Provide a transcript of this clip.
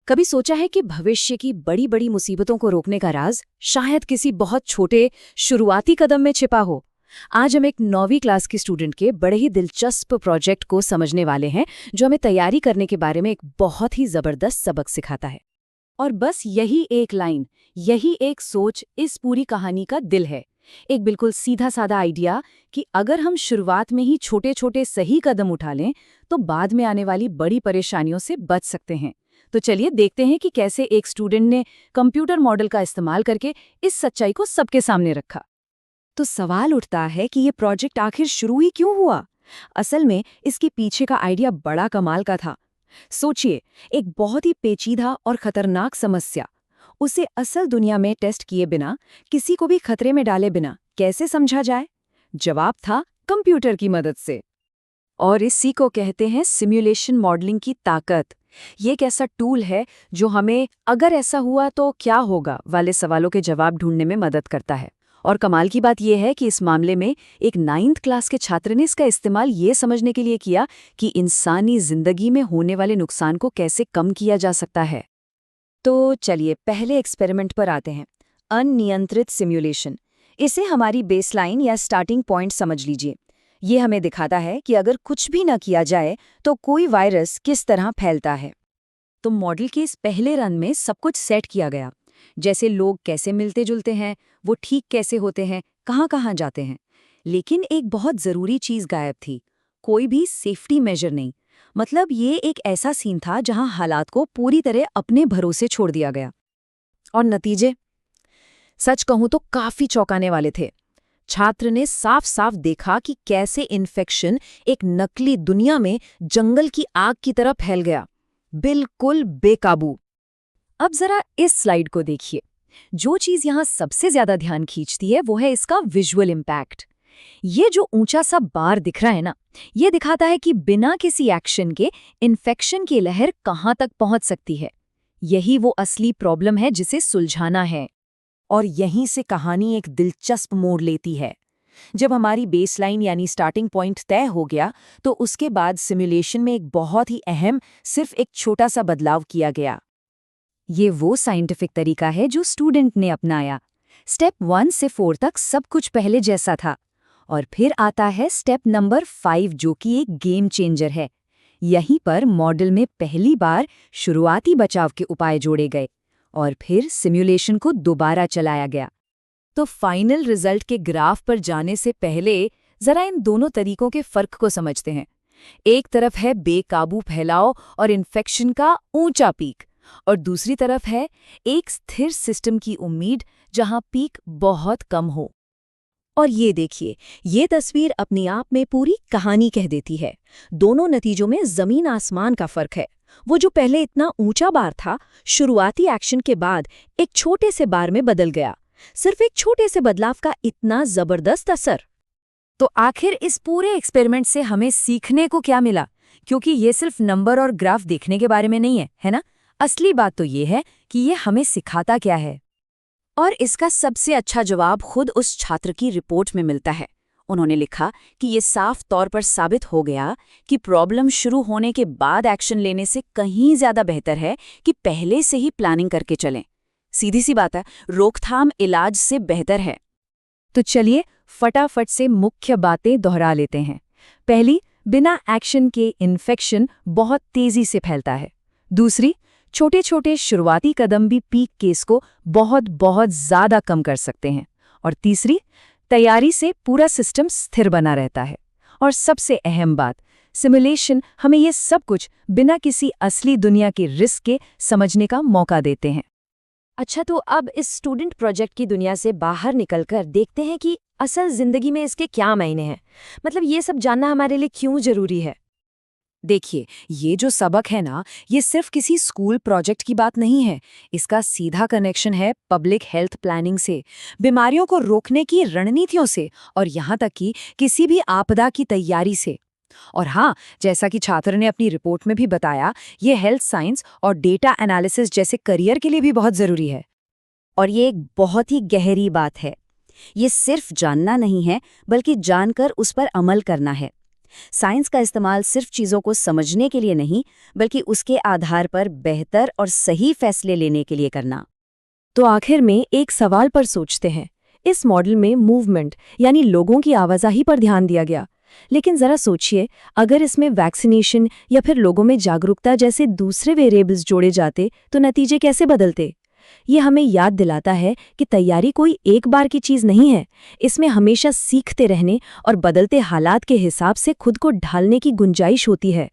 कभी सोचा है कि भविष्य की बड़ी बड़ी मुसीबतों को रोकने का राज शायद किसी बहुत छोटे शुरुआती कदम में छिपा हो। आज हम एक 9वीं क्लास की स्टूडेंट के बड़े ही दिलचस्प प्रोजेक्ट को समझने वाले हैं, जो हमें तैयारी करने के बारे में एक बहुत ही जबरदस्त सबक सिखाता है। और बस यही एक लाइन, यही एक सोच इस पूरी कहानी का दिल है। एक बिल्कुल सीधा साधा आइडिया कि अगर हम शुरुआत में ही छोटे छोटे सही कदम उठा लें तो बाद में आने वाली बड़ी परेशानियों से बच सकते हैं। तो चलिए देखते हैं कि कैसे एक स्टूडेंट ने कंप्यूटर मॉडल का इस्तेमाल करके इस सच्चाई को सबके सामने रखा। तो सवाल उठता है कि ये प्रोजेक्ट आखिर शुरू ही क्यों हुआ। असल में इसके पीछे का आइडिया बड़ा कमाल का था। सोचिए, एक बहुत ही पेचीदा और खतरनाक समस्या, उसे असल दुनिया में टेस्ट किए बिना, किसी को भी खतरे में डाले बिना कैसे समझा जाए। जवाब था कंप्यूटर की मदद से। और इसी को कहते हैं सिमुलेशन मॉडलिंग की ताकत। ये एक ऐसा टूल है जो हमें अगर ऐसा हुआ तो क्या होगा वाले सवालों के जवाब ढूंढने में मदद करता है। और कमाल की बात यह है कि इस मामले में एक 9th क्लास के छात्र ने इसका इस्तेमाल ये समझने के लिए किया कि इंसानी जिंदगी में होने वाले नुकसान को कैसे कम किया जा सकता है। तो चलिए पहले एक्सपेरिमेंट पर आते हैं, अनियंत्रित सिमुलेशन। इसे हमारी बेसलाइन या स्टार्टिंग पॉइंट समझ लीजिए। ये हमें दिखाता है कि अगर कुछ भी न किया जाए तो कोई वायरस किस तरह फैलता है। तो मॉडल के इस पहले रन में सब कुछ सेट किया गया, जैसे लोग कैसे मिलते जुलते हैं, वो ठीक कैसे होते हैं, कहाँ कहाँ जाते हैं। लेकिन एक बहुत ज़रूरी चीज़ गायब थी, कोई भी सेफ्टी मेजर नहीं। मतलब ये एक ऐसा सीन था जहां हालात को पूरी तरह अपने भरोसे छोड़ दिया गया। और नतीजे सच कहूं तो काफी चौंकाने वाले थे। छात्र ने साफ साफ देखा कि कैसे इन्फेक्शन एक नकली दुनिया में जंगल की आग की तरह फैल गया, बिल्कुल बेकाबू। अब जरा इस स्लाइड को देखिए। जो चीज यहां सबसे ज्यादा ध्यान खींचती है वो है इसका विजुअल इम्पैक्ट। ये जो ऊंचा सा बार दिख रहा है ना, ये दिखाता है कि बिना किसी एक्शन के इन्फेक्शन की लहर कहां तक पहुंच सकती है। यही वो असली प्रॉब्लम है जिसे सुलझाना है। और यहीं से कहानी एक दिलचस्प मोड़ लेती है। जब हमारी बेसलाइन यानी स्टार्टिंग पॉइंट तय हो गया तो उसके बाद सिमुलेशन में एक बहुत ही अहम, सिर्फ एक छोटा सा बदलाव किया गया। ये वो साइंटिफिक तरीका है जो स्टूडेंट ने अपनाया। स्टेप 1 से 4 तक सब कुछ पहले जैसा था। और फिर आता है स्टेप नंबर 5, जो कि एक गेम चेंजर है। यहीं पर मॉडल में पहली बार शुरुआती बचाव के उपाय जोड़े गए और फिर सिमुलेशन को दोबारा चलाया गया। तो फाइनल रिजल्ट के ग्राफ पर जाने से पहले जरा इन दोनों तरीकों के फर्क को समझते हैं। एक तरफ है बेकाबू फैलाव और इन्फेक्शन का ऊंचा पीक, और दूसरी तरफ है एक स्थिर सिस्टम की उम्मीद जहां पीक बहुत कम हो। और ये देखिए, ये तस्वीर अपनी आप में पूरी कहानी कह देती है। दोनों नतीजों में जमीन आसमान का फर्क है। वो जो पहले इतना ऊंचा बार था, शुरुआती एक्शन के बाद एक छोटे से बार में बदल गया। सिर्फ एक छोटे से बदलाव का इतना जबरदस्त असर। तो आखिर इस पूरे एक्सपेरिमेंट से हमें सीखने को क्या मिला? क्योंकि ये सिर्फ नंबर और ग्राफ देखने के बारे में नहीं है ना? असली बात तो ये है कि ये हमें सिखाता क्या है। और इसका सबसे अच्छा जवाब खुद उस छात्र की रिपोर्ट में मिलता है। उन्होंने लिखा कि ये साफ तौर पर साबित हो गया कि प्रॉब्लम शुरू होने के बाद एक्शन लेने से कहीं ज्यादा बेहतर है कि पहले से ही प्लानिंग करके चलें। सीधी सी बात है, रोकथाम इलाज से बेहतर है। तो चलिए फटाफट से मुख्य बातें दोहरा लेते हैं। पहली, बिना एक्शन के इन्फेक्शन बहुत तेजी से फैलता है। दूसरी, छोटे छोटे शुरुआती कदम भी पीक केस को बहुत बहुत ज्यादा कम कर सकते हैं। और तीसरी, तैयारी से पूरा सिस्टम स्थिर बना रहता है। और सबसे अहम बात, सिमुलेशन हमें ये सब कुछ बिना किसी असली दुनिया के रिस्क के समझने का मौका देते हैं। अच्छा, तो अब इस स्टूडेंट प्रोजेक्ट की दुनिया से बाहर निकलकर देखते हैं कि असल जिंदगी में इसके क्या मायने हैं। मतलब ये सब जानना हमारे लिए क्यों जरूरी है। देखिए, ये जो सबक है ना, ये सिर्फ किसी स्कूल प्रोजेक्ट की बात नहीं है। इसका सीधा कनेक्शन है पब्लिक हेल्थ प्लानिंग से, बीमारियों को रोकने की रणनीतियों से, और यहाँ तक कि किसी भी आपदा की तैयारी से। और हाँ, जैसा कि छात्र ने अपनी रिपोर्ट में भी बताया, ये हेल्थ साइंस और डेटा एनालिसिस जैसे करियर के लिए भी बहुत ज़रूरी है। और ये एक बहुत ही गहरी बात है। ये सिर्फ जानना नहीं है, बल्कि जानकर उस पर अमल करना है। साइंस का इस्तेमाल सिर्फ चीज़ों को समझने के लिए नहीं, बल्कि उसके आधार पर बेहतर और सही फैसले लेने के लिए करना। तो आखिर में एक सवाल पर सोचते हैं। इस मॉडल में मूवमेंट यानी लोगों की आवाजाही पर ध्यान दिया गया, लेकिन जरा सोचिए, अगर इसमें वैक्सीनेशन या फिर लोगों में जागरूकता जैसे दूसरे वेरिएबल्स जोड़े जाते तो नतीजे कैसे बदलते। ये हमें याद दिलाता है कि तैयारी कोई एक बार की चीज नहीं है। इसमें हमेशा सीखते रहने और बदलते हालात के हिसाब से खुद को ढालने की गुंजाइश होती है।